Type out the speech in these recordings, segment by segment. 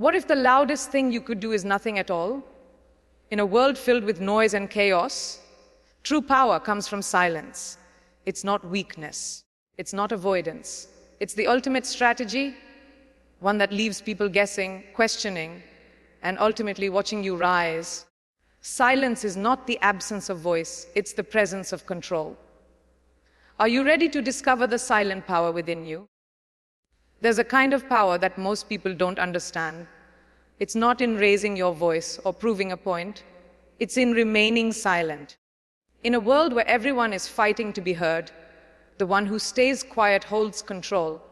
What if the loudest thing you could do is nothing at all? In a world filled with noise and chaos, true power comes from silence. It's not weakness. It's not avoidance. It's the ultimate strategy, one that leaves people guessing, questioning, and ultimately watching you rise. Silence is not the absence of voice, it's the presence of control. Are you ready to discover the silent power within you? There's a kind of power that most people don't understand. It's not in raising your voice or proving a point. It's in remaining silent. In a world where everyone is fighting to be heard, the one who stays quiet holds control.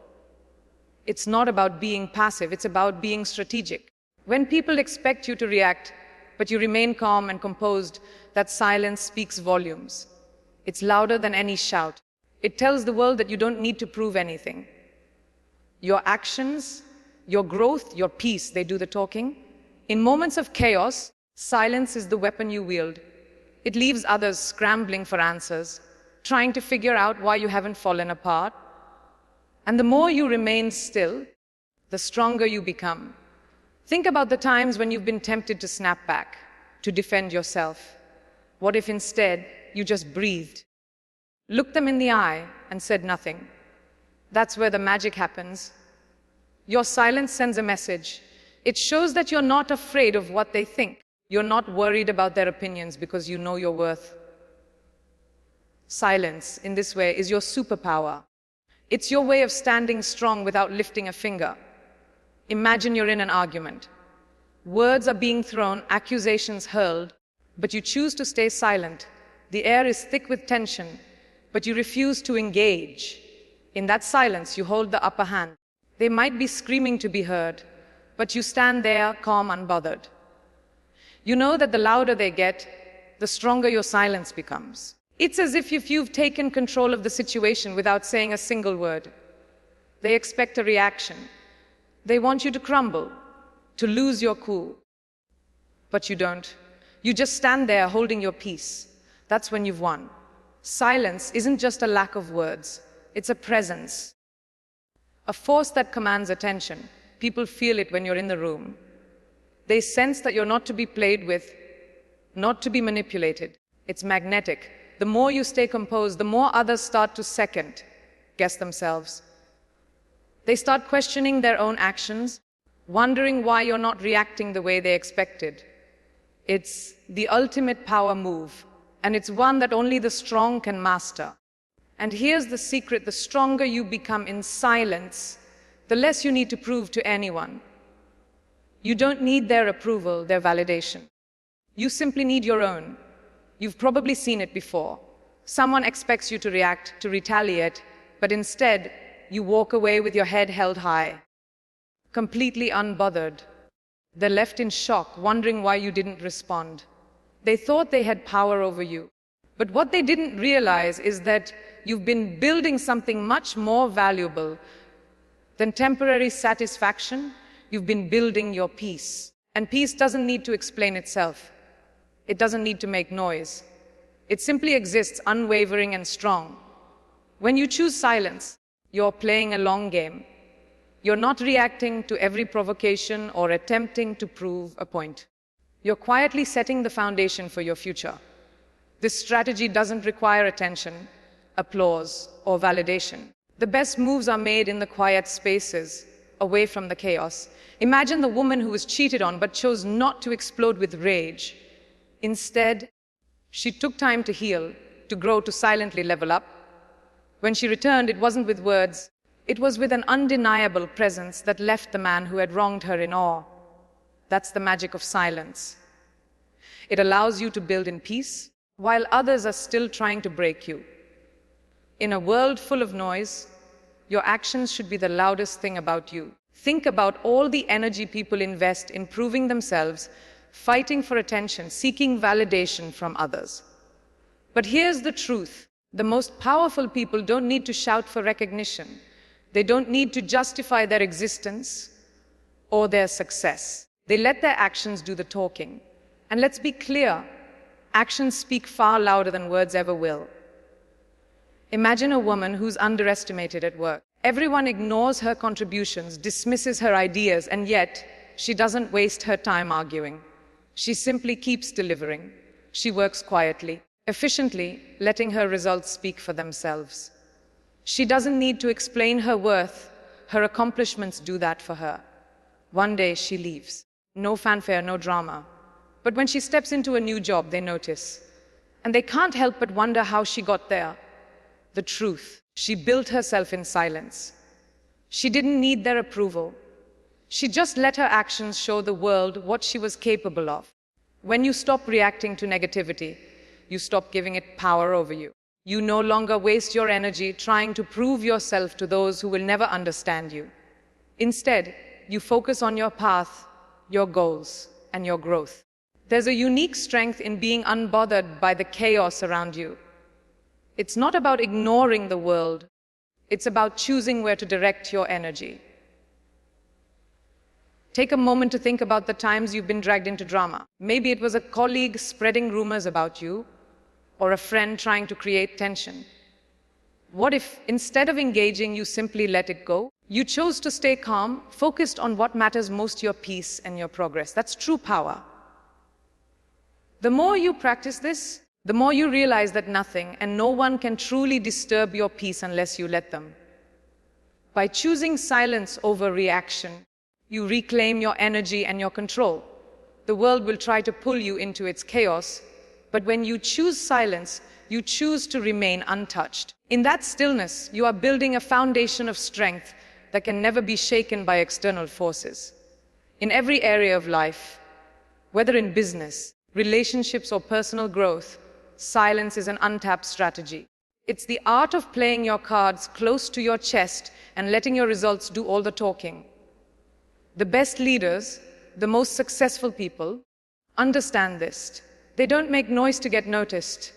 It's not about being passive, it's about being strategic. When people expect you to react, but you remain calm and composed, that silence speaks volumes. It's louder than any shout. It tells the world that you don't need to prove anything. Your actions, your growth, your peace, they do the talking. In moments of chaos, silence is the weapon you wield. It leaves others scrambling for answers, trying to figure out why you haven't fallen apart. And the more you remain still, the stronger you become. Think about the times when you've been tempted to snap back, to defend yourself. What if instead you just breathed, looked them in the eye, and said nothing? That's where the magic happens. Your silence sends a message. It shows that you're not afraid of what they think. You're not worried about their opinions because you know your worth. Silence, in this way, is your superpower. It's your way of standing strong without lifting a finger. Imagine you're in an argument. Words are being thrown, accusations hurled, but you choose to stay silent. The air is thick with tension, but you refuse to engage. In that silence, you hold the upper hand. They might be screaming to be heard, but you stand there, calm, unbothered. You know that the louder they get, the stronger your silence becomes. It's as if you've taken control of the situation without saying a single word. They expect a reaction. They want you to crumble, to lose your cool. But you don't. You just stand there holding your peace. That's when you've won. Silence isn't just a lack of words. It's a presence. A force that commands attention. People feel it when you're in the room. They sense that you're not to be played with, not to be manipulated. It's magnetic. The more you stay composed, the more others start to second-guess themselves. They start questioning their own actions, wondering why you're not reacting the way they expected. It's the ultimate power move, and it's one that only the strong can master. And here's the secret: the stronger you become in silence, the less you need to prove to anyone. You don't need their approval, their validation. You simply need your own. You've probably seen it before. Someone expects you to react, to retaliate, but instead, you walk away with your head held high, completely unbothered. They're left in shock, wondering why you didn't respond. They thought they had power over you. But what they didn't realize is that you've been building something much more valuable than temporary satisfaction. You've been building your peace. And peace doesn't need to explain itself. It doesn't need to make noise. It simply exists, unwavering and strong. When you choose silence, you're playing a long game. You're not reacting to every provocation or attempting to prove a point. You're quietly setting the foundation for your future. This strategy doesn't require attention, applause, or validation. The best moves are made in the quiet spaces, away from the chaos. Imagine the woman who was cheated on but chose not to explode with rage. Instead, she took time to heal, to grow, to silently level up. When she returned, it wasn't with words. It was with an undeniable presence that left the man who had wronged her in awe. That's the magic of silence. It allows you to build in peace while others are still trying to break you. In a world full of noise, your actions should be the loudest thing about you. Think about all the energy people invest in proving themselves, fighting for attention, seeking validation from others. But here's the truth. The most powerful people don't need to shout for recognition. They don't need to justify their existence or their success. They let their actions do the talking. And let's be clear, actions speak far louder than words ever will. Imagine a woman who's underestimated at work. Everyone ignores her contributions, dismisses her ideas, and yet She doesn't waste her time arguing. She simply keeps delivering. She works quietly, efficiently, letting her results speak for themselves. She doesn't need to explain her worth. Her accomplishments do that for her. One day she leaves. No fanfare, no drama. But when she steps into a new job, they notice. And they can't help but wonder how she got there. The truth, she built herself in silence. She didn't need their approval. She just let her actions show the world what she was capable of. When you stop reacting to negativity, you stop giving it power over you. You no longer waste your energy trying to prove yourself to those who will never understand you. Instead, you focus on your path, your goals, and your growth. There's a unique strength in being unbothered by the chaos around you. It's not about ignoring the world. It's about choosing where to direct your energy. Take a moment to think about the times you've been dragged into drama. Maybe it was a colleague spreading rumors about you, or a friend trying to create tension. What if, instead of engaging, you simply let it go? You chose to stay calm, focused on what matters most, your peace and your progress. That's true power. The more you practice this, the more you realize that nothing and no one can truly disturb your peace unless you let them. By choosing silence over reaction, you reclaim your energy and your control. The world will try to pull you into its chaos, but when you choose silence, you choose to remain untouched. In that stillness, you are building a foundation of strength that can never be shaken by external forces. In every area of life, whether in business, relationships, or personal growth, silence is an untapped strategy. It's the art of playing your cards close to your chest and letting your results do all the talking. The best leaders, the most successful people, understand this. They don't make noise to get noticed.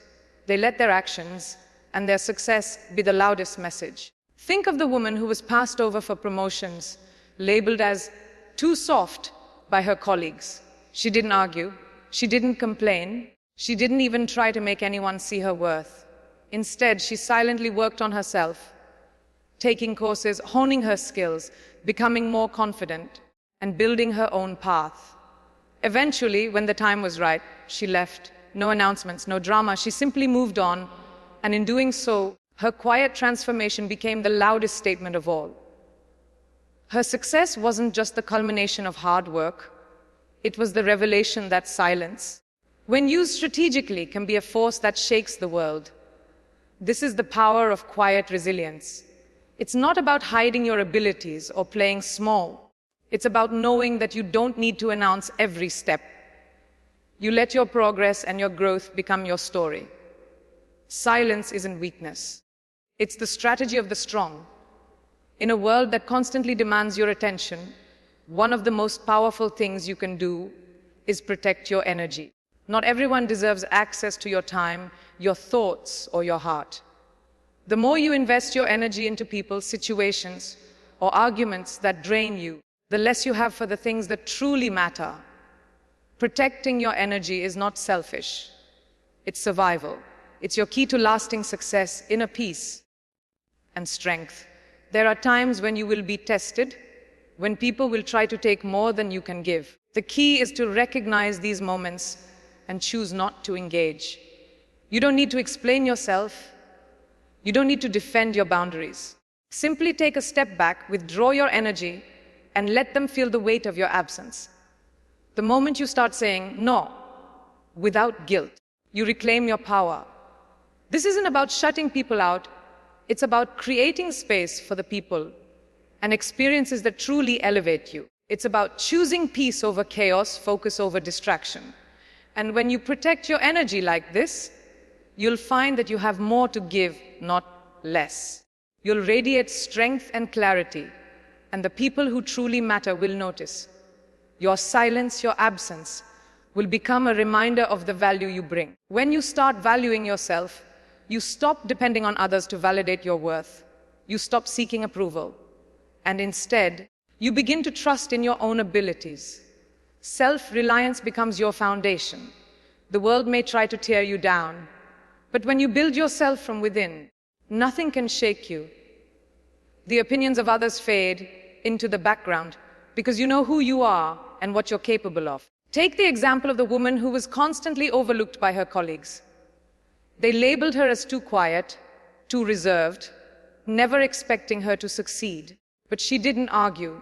They let their actions and their success be the loudest message. Think of the woman who was passed over for promotions, labeled as too soft by her colleagues. She didn't argue. She didn't complain. She didn't even try to make anyone see her worth. Instead, she silently worked on herself, taking courses, honing her skills, becoming more confident, and building her own path. Eventually, when the time was right, she left. No announcements, no drama. She simply moved on, and in doing so, her quiet transformation became the loudest statement of all. Her success wasn't just the culmination of hard work. It was the revelation that silence, when used strategically, can be a force that shakes the world. This is the power of quiet resilience. It's not about hiding your abilities or playing small. It's about knowing that you don't need to announce every step. You let your progress and your growth become your story. Silence isn't weakness. It's the strategy of the strong. In a world that constantly demands your attention, one of the most powerful things you can do is protect your energy. Not everyone deserves access to your time, your thoughts, or your heart. The more you invest your energy into people, situations, or arguments that drain you, the less you have for the things that truly matter. Protecting your energy is not selfish. It's survival. It's your key to lasting success, inner peace, and strength. There are times when you will be tested, when people will try to take more than you can give. The key is to recognize these moments and choose not to engage. You don't need to explain yourself. You don't need to defend your boundaries. Simply take a step back, withdraw your energy, and let them feel the weight of your absence. The moment you start saying no, without guilt, you reclaim your power. This isn't about shutting people out. It's about creating space for the people and experiences that truly elevate you. It's about choosing peace over chaos, focus over distraction. And when you protect your energy like this, you'll find that you have more to give, not less. You'll radiate strength and clarity, and the people who truly matter will notice. Your silence, your absence, will become a reminder of the value you bring. When you start valuing yourself, you stop depending on others to validate your worth. You stop seeking approval. And instead, you begin to trust in your own abilities. Self-reliance becomes your foundation. The world may try to tear you down, but when you build yourself from within, nothing can shake you. The opinions of others fade into the background because you know who you are and what you're capable of. Take the example of the woman who was constantly overlooked by her colleagues. They labeled her as too quiet, too reserved, never expecting her to succeed. But she didn't argue.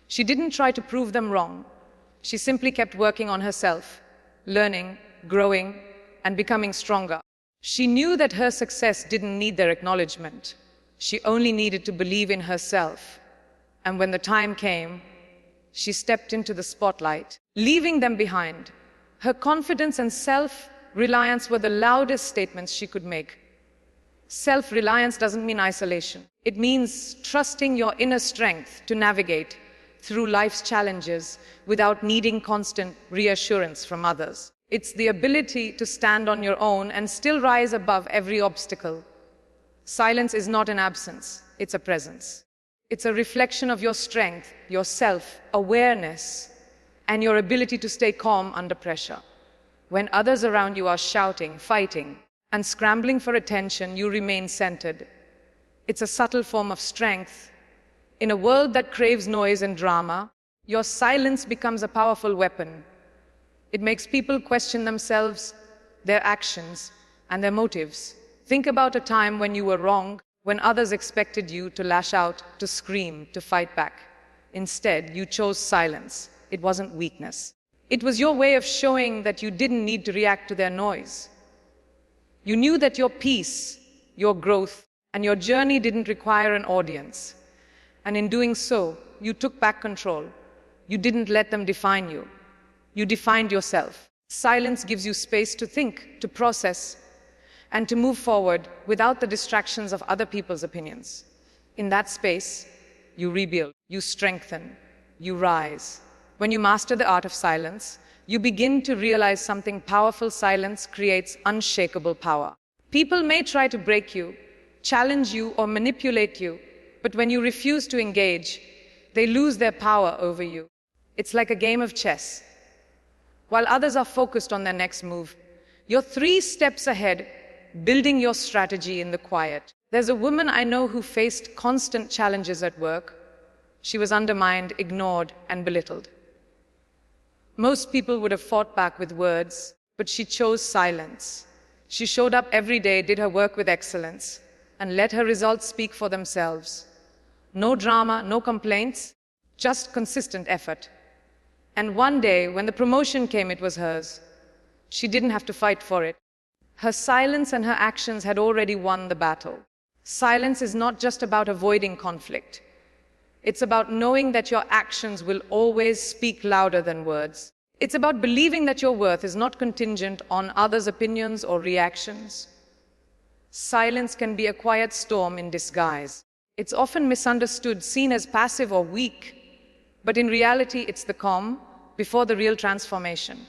She didn't try to prove them wrong. She simply kept working on herself, learning, growing, and becoming stronger. She knew that her success didn't need their acknowledgement. She only needed to believe in herself. And when the time came, she stepped into the spotlight, leaving them behind. Her confidence and self-reliance were the loudest statements she could make. Self-reliance doesn't mean isolation. It means trusting your inner strength to navigate through life's challenges without needing constant reassurance from others. It's the ability to stand on your own and still rise above every obstacle. Silence is not an absence, it's a presence. It's a reflection of your strength, your self-awareness, and your ability to stay calm under pressure. When others around you are shouting, fighting, and scrambling for attention, you remain centered. It's a subtle form of strength. In a world that craves noise and drama, your silence becomes a powerful weapon. It makes people question themselves, their actions, and their motives. Think about a time when you were wrong, when others expected you to lash out, to scream, to fight back. Instead, you chose silence. It wasn't weakness. It was your way of showing that you didn't need to react to their noise. You knew that your peace, your growth, and your journey didn't require an audience. And in doing so, you took back control. You didn't let them define you. You defined yourself. Silence gives you space to think, to process, and to move forward without the distractions of other people's opinions. In that space, you rebuild, you strengthen, you rise. When you master the art of silence, you begin to realize something powerful. Silence creates unshakable power. People may try to break you, challenge you, or manipulate you, but when you refuse to engage, they lose their power over you. It's like a game of chess. While others are focused on their next move, you're 3 steps ahead, building your strategy in the quiet. There's a woman I know who faced constant challenges at work. She was undermined, ignored, and belittled. Most people would have fought back with words, but she chose silence. She showed up every day, did her work with excellence, and let her results speak for themselves. No drama, no complaints, just consistent effort. And one day, when the promotion came, it was hers. She didn't have to fight for it. Her silence and her actions had already won the battle. Silence is not just about avoiding conflict. It's about knowing that your actions will always speak louder than words. It's about believing that your worth is not contingent on others' opinions or reactions. Silence can be a quiet storm in disguise. It's often misunderstood, seen as passive or weak, but in reality, it's the calm before the real transformation.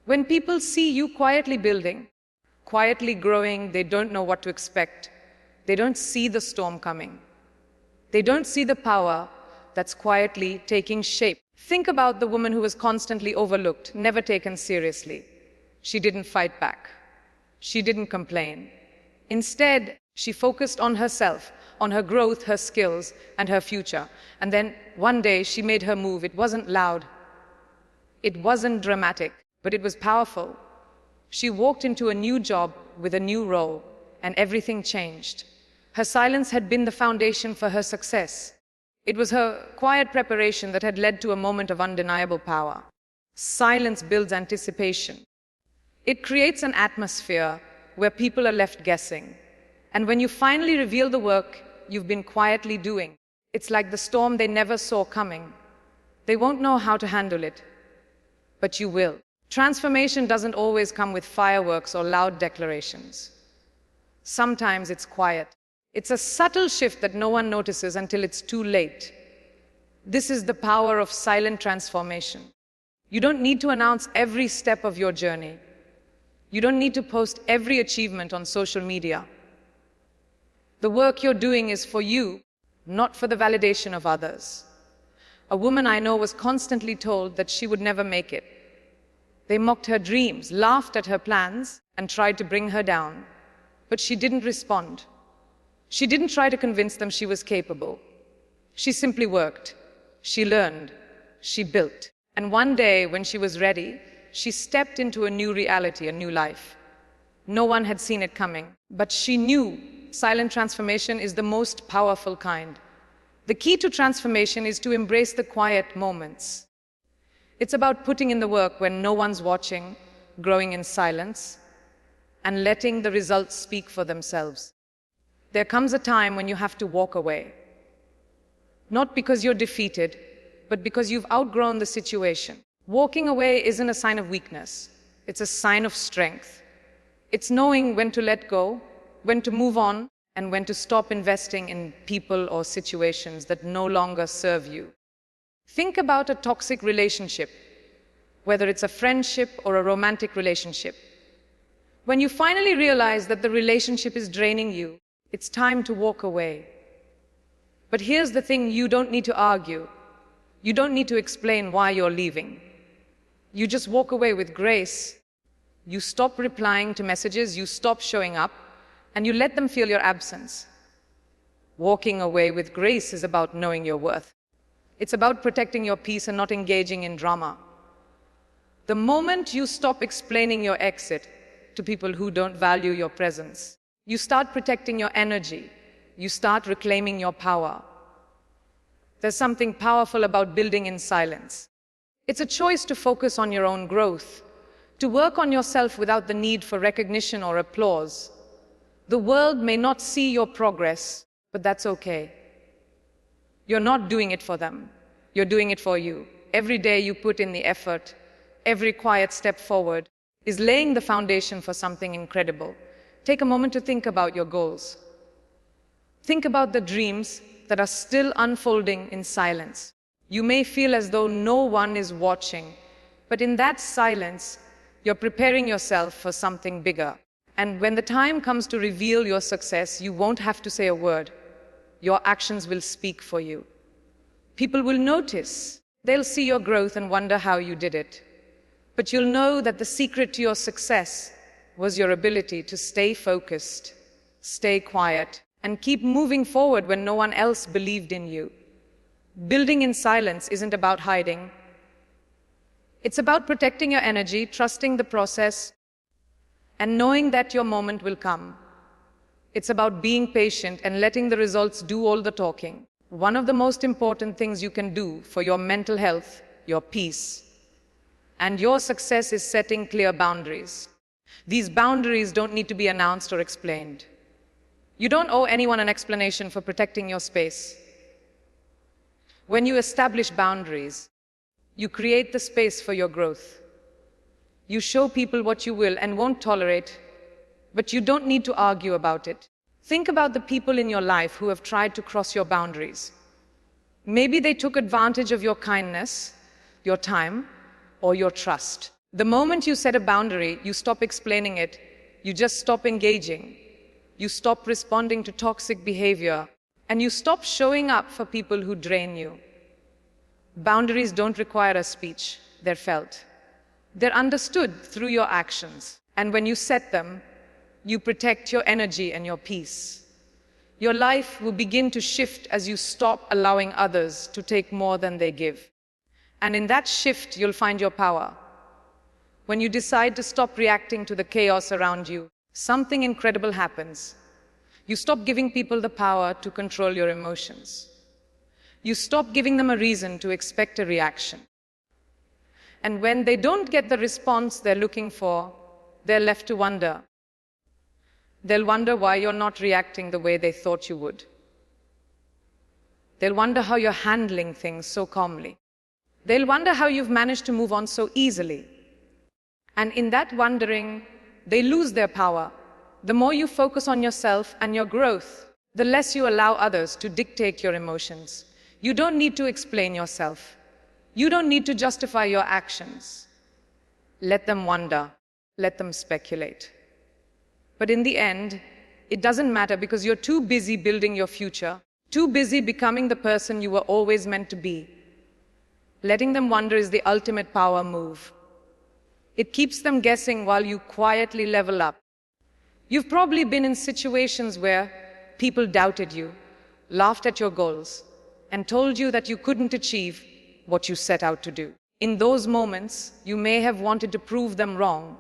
When people see you quietly building, quietly growing, they don't know what to expect. They don't see the storm coming. They don't see the power that's quietly taking shape. Think about the woman who was constantly overlooked, never taken seriously. She didn't fight back. She didn't complain. Instead, she focused on herself, on her growth, her skills, and her future. And then one day she made her move. It wasn't loud. It wasn't dramatic, but it was powerful. She walked into a new job with a new role, and everything changed. Her silence had been the foundation for her success. It was her quiet preparation that had led to a moment of undeniable power. Silence builds anticipation. It creates an atmosphere where people are left guessing. And when you finally reveal the work you've been quietly doing, it's like the storm they never saw coming. They won't know how to handle it, but you will. Transformation doesn't always come with fireworks or loud declarations. Sometimes it's quiet. It's a subtle shift that no one notices until it's too late. This is the power of silent transformation. You don't need to announce every step of your journey. You don't need to post every achievement on social media. The work you're doing is for you, not for the validation of others. A woman I know was constantly told that she would never make it. They mocked her dreams, laughed at her plans, and tried to bring her down. But she didn't respond. She didn't try to convince them she was capable. She simply worked. She learned. She built. And one day, when she was ready, she stepped into a new reality, a new life. No one had seen it coming, but she knew silent transformation is the most powerful kind. The key to transformation is to embrace the quiet moments. It's about putting in the work when no one's watching, growing in silence, and letting the results speak for themselves. There comes a time when you have to walk away. Not because you're defeated, but because you've outgrown the situation. Walking away isn't a sign of weakness. It's a sign of strength. It's knowing when to let go, when to move on, and when to stop investing in people or situations that no longer serve you. Think about a toxic relationship, whether it's a friendship or a romantic relationship. When you finally realize that the relationship is draining you, it's time to walk away. But here's the thing, you don't need to argue. You don't need to explain why you're leaving. You just walk away with grace. You stop replying to messages, you stop showing up, and you let them feel your absence. Walking away with grace is about knowing your worth. It's about protecting your peace and not engaging in drama. The moment you stop explaining your exit to people who don't value your presence, you start protecting your energy. You start reclaiming your power. There's something powerful about building in silence. It's a choice to focus on your own growth, to work on yourself without the need for recognition or applause. The world may not see your progress, but that's okay. You're not doing it for them. You're doing it for you. Every day you put in the effort, every quiet step forward is laying the foundation for something incredible. Take a moment to think about your goals. Think about the dreams that are still unfolding in silence. You may feel as though no one is watching, but in that silence, you're preparing yourself for something bigger. And when the time comes to reveal your success, you won't have to say a word. Your actions will speak for you. People will notice. They'll see your growth and wonder how you did it. But you'll know that the secret to your success was your ability to stay focused, stay quiet, and keep moving forward when no one else believed in you. Building in silence isn't about hiding. It's about protecting your energy, trusting the process, and knowing that your moment will come. It's about being patient and letting the results do all the talking. One of the most important things you can do for your mental health, your peace, and your success is setting clear boundaries. These boundaries don't need to be announced or explained. You don't owe anyone an explanation for protecting your space. When you establish boundaries, you create the space for your growth. You show people what you will and won't tolerate, but you don't need to argue about it. Think about the people in your life who have tried to cross your boundaries. Maybe they took advantage of your kindness, your time, or your trust. The moment you set a boundary, you stop explaining it, you just stop engaging. You stop responding to toxic behavior, and you stop showing up for people who drain you. Boundaries don't require a speech, they're felt. They're understood through your actions, and when you set them, you protect your energy and your peace. Your life will begin to shift as you stop allowing others to take more than they give. And in that shift, you'll find your power. When you decide to stop reacting to the chaos around you, something incredible happens. You stop giving people the power to control your emotions. You stop giving them a reason to expect a reaction. And when they don't get the response they're looking for, they're left to wonder. They'll wonder why you're not reacting the way they thought you would. They'll wonder how you're handling things so calmly. They'll wonder how you've managed to move on so easily. And in that wondering, they lose their power. The more you focus on yourself and your growth, the less you allow others to dictate your emotions. You don't need to explain yourself. You don't need to justify your actions. Let them wonder. Let them speculate. But in the end, it doesn't matter because you're too busy building your future, too busy becoming the person you were always meant to be. Letting them wonder is the ultimate power move. It keeps them guessing while you quietly level up. You've probably been in situations where people doubted you, laughed at your goals, and told you that you couldn't achieve what you set out to do. In those moments, you may have wanted to prove them wrong,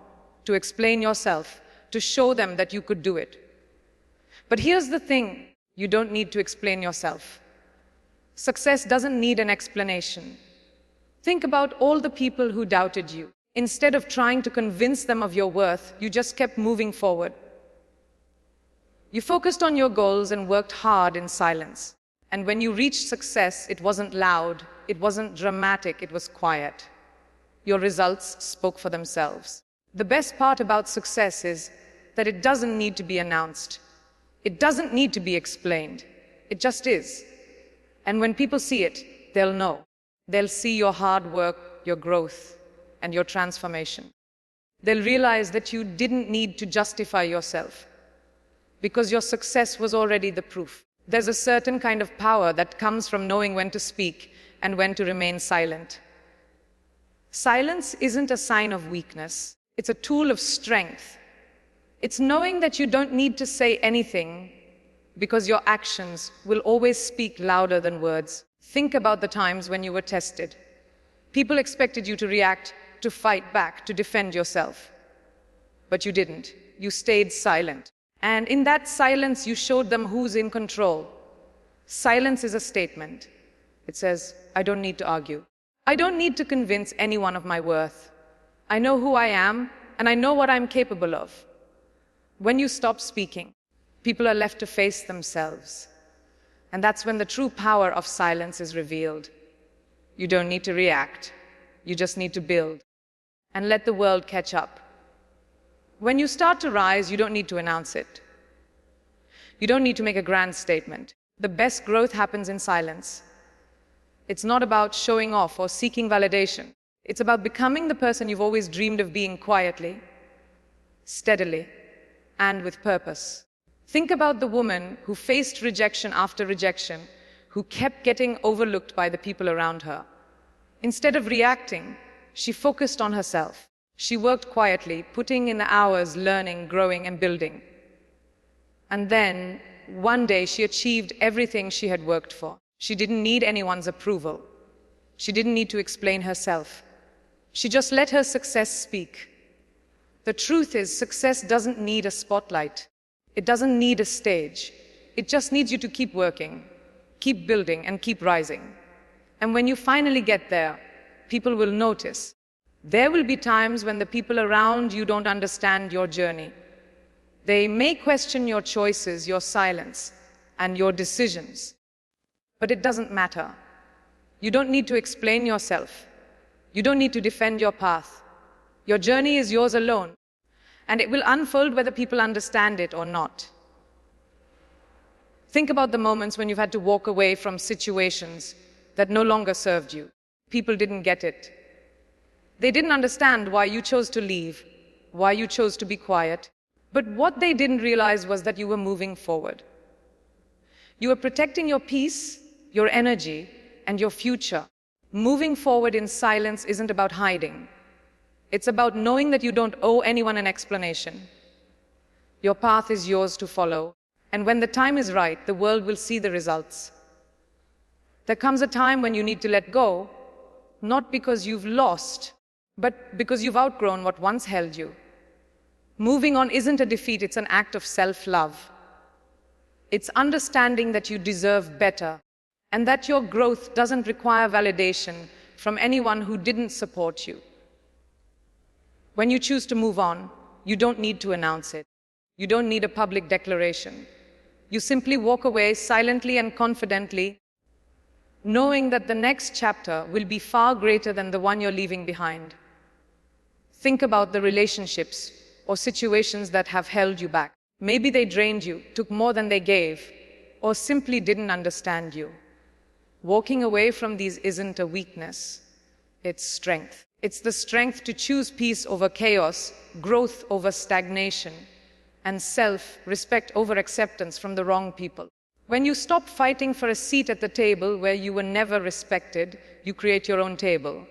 to explain yourself, to show them that you could do it. But here's the thing, you don't need to explain yourself. Success doesn't need an explanation. Think about all the people who doubted you. Instead of trying to convince them of your worth, you just kept moving forward. You focused on your goals and worked hard in silence. And when you reached success, it wasn't loud, it wasn't dramatic, it was quiet. Your results spoke for themselves. The best part about success is that it doesn't need to be announced. It doesn't need to be explained. It just is. And when people see it, they'll know. They'll see your hard work, your growth, and your transformation. They'll realize that you didn't need to justify yourself, because your success was already the proof. There's a certain kind of power that comes from knowing when to speak and when to remain silent. Silence isn't a sign of weakness. It's a tool of strength. It's knowing that you don't need to say anything because your actions will always speak louder than words. Think about the times when you were tested. People expected you to react, to fight back, to defend yourself. But you didn't. You stayed silent. And in that silence, you showed them who's in control. Silence is a statement. It says, I don't need to argue. I don't need to convince anyone of my worth. I know who I am, and I know what I'm capable of. When you stop speaking, people are left to face themselves. And that's when the true power of silence is revealed. You don't need to react. You just need to build. And let the world catch up. When you start to rise, you don't need to announce it. You don't need to make a grand statement. The best growth happens in silence. It's not about showing off or seeking validation. It's about becoming the person you've always dreamed of being quietly, steadily, and with purpose. Think about the woman who faced rejection after rejection, who kept getting overlooked by the people around her. Instead of reacting, she focused on herself. She worked quietly, putting in hours, learning, growing, and building. And then, one day, she achieved everything she had worked for. She didn't need anyone's approval. She didn't need to explain herself. She just let her success speak. The truth is, success doesn't need a spotlight. It doesn't need a stage. It just needs you to keep working, keep building, and keep rising. And when you finally get there, people will notice. There will be times when the people around you don't understand your journey. They may question your choices, your silence, and your decisions. But it doesn't matter. You don't need to explain yourself. You don't need to defend your path. Your journey is yours alone, and it will unfold whether people understand it or not. Think about the moments when you've had to walk away from situations that no longer served you. People didn't get it. They didn't understand why you chose to leave, why you chose to be quiet. But what they didn't realize was that you were moving forward. You were protecting your peace, your energy, and your future. Moving forward in silence isn't about hiding. It's about knowing that you don't owe anyone an explanation. Your path is yours to follow. And when the time is right, the world will see the results. There comes a time when you need to let go, not because you've lost, but because you've outgrown what once held you. Moving on isn't a defeat, it's an act of self-love. It's understanding that you deserve better, and that your growth doesn't require validation from anyone who didn't support you. When you choose to move on, you don't need to announce it. You don't need a public declaration. You simply walk away silently and confidently, knowing that the next chapter will be far greater than the one you're leaving behind. Think about the relationships or situations that have held you back. Maybe they drained you, took more than they gave, or simply didn't understand you. Walking away from these isn't a weakness, it's strength. It's the strength to choose peace over chaos, growth over stagnation, and self-respect over acceptance from the wrong people. When you stop fighting for a seat at the table where you were never respected, you create your own table.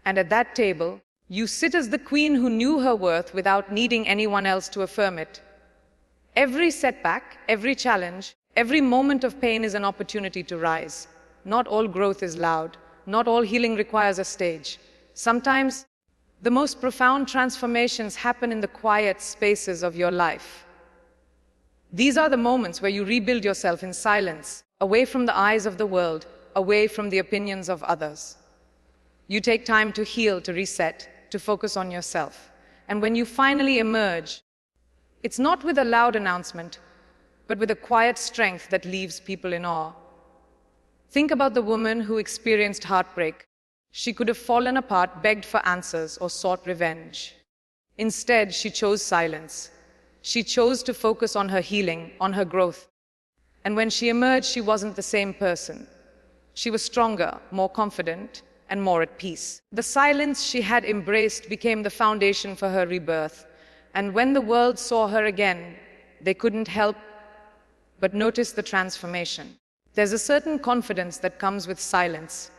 And at that table, you sit as the queen who knew her worth without needing anyone else to affirm it. Every setback, every challenge, every moment of pain is an opportunity to rise. Not all growth is loud. not all healing requires a stage. Sometimes, the most profound transformations happen in the quiet spaces of your life. These are the moments where you rebuild yourself in silence, away from the eyes of the world, away from the opinions of others. You take time to heal, to reset, to focus on yourself. And when you finally emerge, it's not with a loud announcement, but with a quiet strength that leaves people in awe. Think about the woman who experienced heartbreak. She could have fallen apart, begged for answers, or sought revenge. Instead, she chose silence. She chose to focus on her healing, on her growth. And when she emerged, she wasn't the same person. She was stronger, more confident, and more at peace. The silence she had embraced became the foundation for her rebirth. And when the world saw her again, they couldn't help but notice the transformation. There's a certain confidence that comes with silence.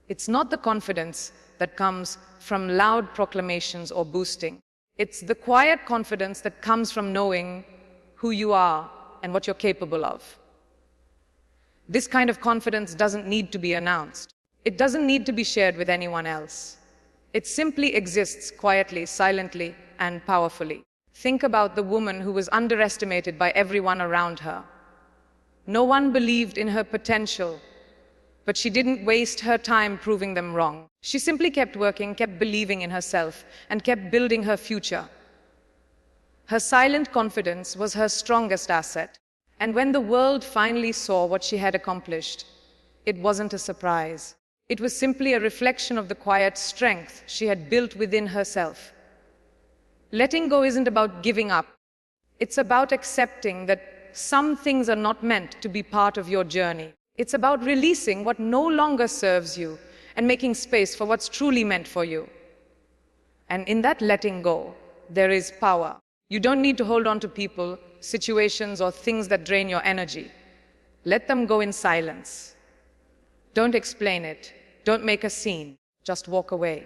It's not the confidence that comes from loud proclamations or boosting. It's the quiet confidence that comes from knowing who you are and what you're capable of. This kind of confidence doesn't need to be announced. It doesn't need to be shared with anyone else. It simply exists quietly, silently, and powerfully. Think about the woman who was underestimated by everyone around her. No one believed in her potential, but she didn't waste her time proving them wrong. She simply kept working, kept believing in herself, and kept building her future. Her silent confidence was her strongest asset. And when the world finally saw what she had accomplished, it wasn't a surprise. It was simply a reflection of the quiet strength she had built within herself. Letting go isn't about giving up. It's about accepting that some things are not meant to be part of your journey. It's about releasing what no longer serves you and making space for what's truly meant for you. And in that letting go, there is power. You don't need to hold on to people, situations, or things that drain your energy. Let them go in silence. Don't explain it. Don't make a scene. Just walk away.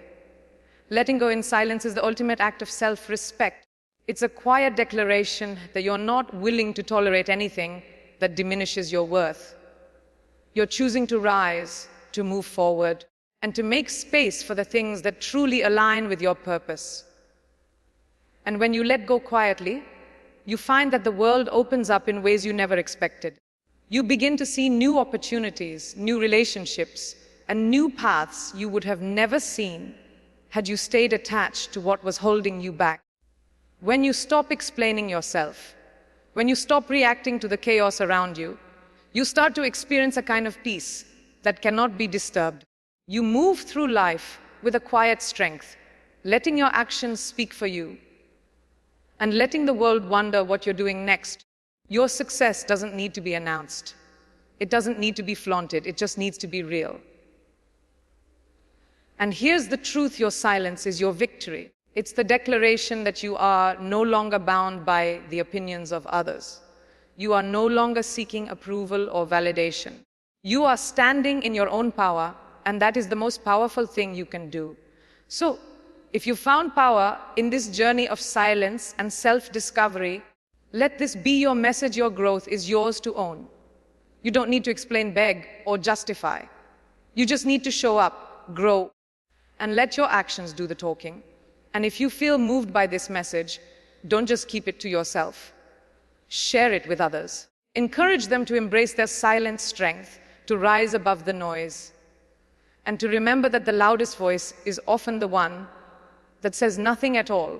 Letting go in silence is the ultimate act of self-respect. It's a quiet declaration that you're not willing to tolerate anything that diminishes your worth. You're choosing to rise, to move forward, and to make space for the things that truly align with your purpose. And when you let go quietly, you find that the world opens up in ways you never expected. You begin to see new opportunities, new relationships, and new paths you would have never seen had you stayed attached to what was holding you back. When you stop explaining yourself, when you stop reacting to the chaos around you, you start to experience a kind of peace that cannot be disturbed. You move through life with a quiet strength, letting your actions speak for you, and letting the world wonder what you're doing next. Your success doesn't need to be announced. It doesn't need to be flaunted. It just needs to be real. And here's the truth: your silence is your victory. It's the declaration that you are no longer bound by the opinions of others. You are no longer seeking approval or validation. You are standing in your own power, and that is the most powerful thing you can do. So, if you found power in this journey of silence and self-discovery, let this be your message. Your growth is yours to own. You don't need to explain, beg, or justify. You just need to show up, grow, and let your actions do the talking. And if you feel moved by this message, don't just keep it to yourself. Share it with others. Encourage them to embrace their silent strength, to rise above the noise, and to remember that the loudest voice is often the one that says nothing at all.